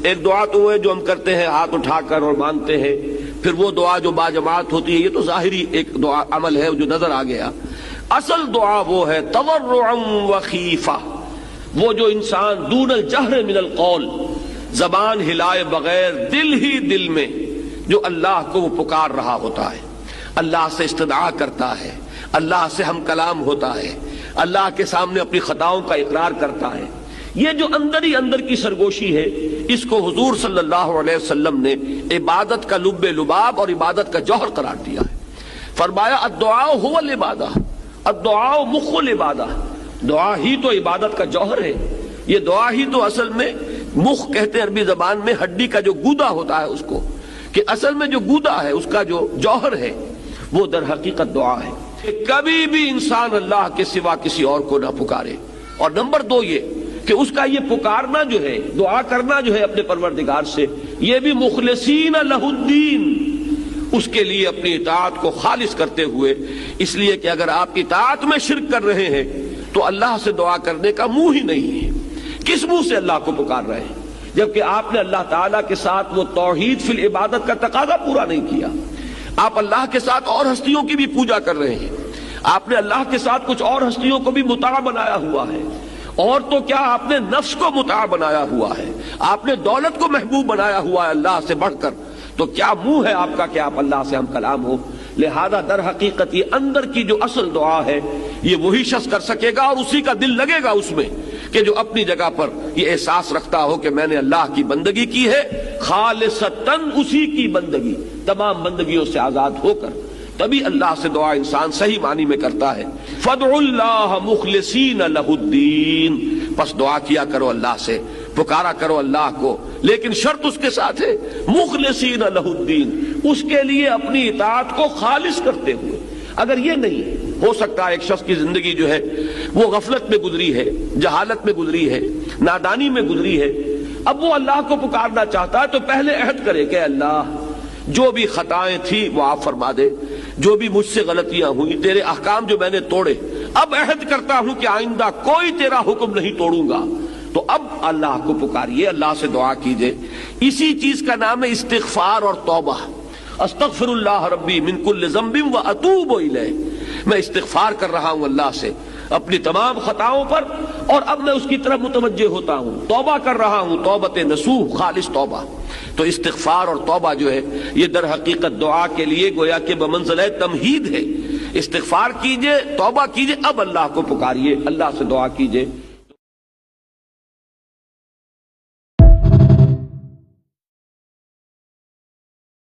ایک دعا تو وہ ہے جو ہم کرتے ہیں ہاتھ اٹھا کر اور مانگتے ہیں، پھر وہ دعا جو باجماعت ہوتی ہے، یہ تو ظاہری ایک دعا عمل ہے جو نظر آ گیا۔ اصل دعا وہ ہے تضرعا وخیفہ، وہ جو انسان دون الجہر من القول، زبان ہلائے بغیر دل ہی دل میں جو اللہ کو وہ پکار رہا ہوتا ہے، اللہ سے استدعا کرتا ہے، اللہ سے ہم کلام ہوتا ہے، اللہ کے سامنے اپنی خطاؤں کا اقرار کرتا ہے، یہ جو اندر ہی اندر کی سرگوشی ہے، اس کو حضور صلی اللہ علیہ وسلم نے عبادت کا لب لباب اور عبادت کا جوہر قرار دیا ہے۔ فرمایا الدعاء هو العبادہ، الدعاء مخ العبادہ، دعا ہی تو عبادت کا جوہر ہے۔ یہ دعا ہی تو اصل میں مخ کہتے ہیں عربی زبان میں ہڈی کا جو گودا ہوتا ہے اس کو، کہ اصل میں جو گودا ہے اس کا جو جوہر ہے وہ در حقیقت دعا ہے کہ کبھی بھی انسان اللہ کے سوا کسی اور کو نہ پکارے۔ اور نمبر دو یہ کہ اس کا یہ پکارنا جو ہے، دعا کرنا جو ہے اپنے پروردگار سے، یہ بھی مخلصین لہ الدین، اس کے لیے اپنی اطاعت کو خالص کرتے ہوئے، اس لیے کہ اگر آپ اطاعت میں شرک کر رہے ہیں تو اللہ سے دعا کرنے کا منہ ہی نہیں ہے۔ کس منہ سے اللہ کو پکار رہے ہیں جبکہ آپ نے اللہ تعالیٰ کے ساتھ وہ توحید فی العبادت کا تقاضا پورا نہیں کیا؟ آپ اللہ کے ساتھ اور ہستیوں کی بھی پوجا کر رہے ہیں، آپ نے اللہ کے ساتھ کچھ اور ہستیوں کو بھی مطاع بنایا ہوا ہے، اور تو کیا آپ نے نفس کو مطاع بنایا ہوا ہے، آپ نے دولت کو محبوب بنایا ہوا ہے اللہ سے بڑھ کر، تو کیا منہ ہے آپ کا کہ آپ اللہ سے ہم کلام ہو؟ لہذا در حقیقت یہ اندر کی جو اصل دعا ہے یہ وہی شخص کر سکے گا، اور اسی کا دل لگے گا اس میں کہ جو اپنی جگہ پر یہ احساس رکھتا ہو کہ میں نے اللہ کی بندگی کی ہے خالصتاً، اسی کی بندگی تمام بندگیوں سے آزاد ہو کر، تبھی اللہ سے دعا انسان صحیح معنی میں کرتا ہے۔ فادعوا اللہ مخلصین لہ الدین، پس دعا کیا کرو اللہ سے، پکارا کرو اللہ کو، لیکن شرط اس کے ساتھ ہے مخلصین لہ الدین، اس کے لیے اپنی اطاعت کو خالص کرتے ہوئے۔ اگر یہ نہیں ہو سکتا، ایک شخص کی زندگی جو ہے وہ غفلت میں گزری ہے، جہالت میں گزری ہے، نادانی میں گزری ہے، اب وہ اللہ کو پکارنا چاہتا ہے تو پہلے عہد کرے کہ اللہ جو بھی خطائیں تھی وہ آپ فرما دے، جو بھی مجھ سے غلطیاں ہوئی، تیرے احکام جو میں نے توڑے، اب عہد کرتا ہوں کہ آئندہ کوئی تیرا حکم نہیں توڑوں گا۔ تو اب اللہ کو پکاریے، اللہ سے دعا کیجئے۔ اسی چیز کا نام ہے استغفار اور توبہ۔ استغفر اللہ ربی من کل ذنب واتوب الیہ، میں استغفار کر رہا ہوں اللہ سے اپنی تمام خطاؤں پر، اور اب میں اس کی طرف متوجہ ہوتا ہوں، توبہ کر رہا ہوں، توبۃ نصوح، خالص توبہ۔ تو استغفار اور توبہ جو ہے یہ در حقیقت دعا کے لیے گویا کہ بمنزلہ تمہید ہے۔ استغفار کیجئے، توبہ کیجئے، اب اللہ کو پکاریے، اللہ سے دعا کیجئے۔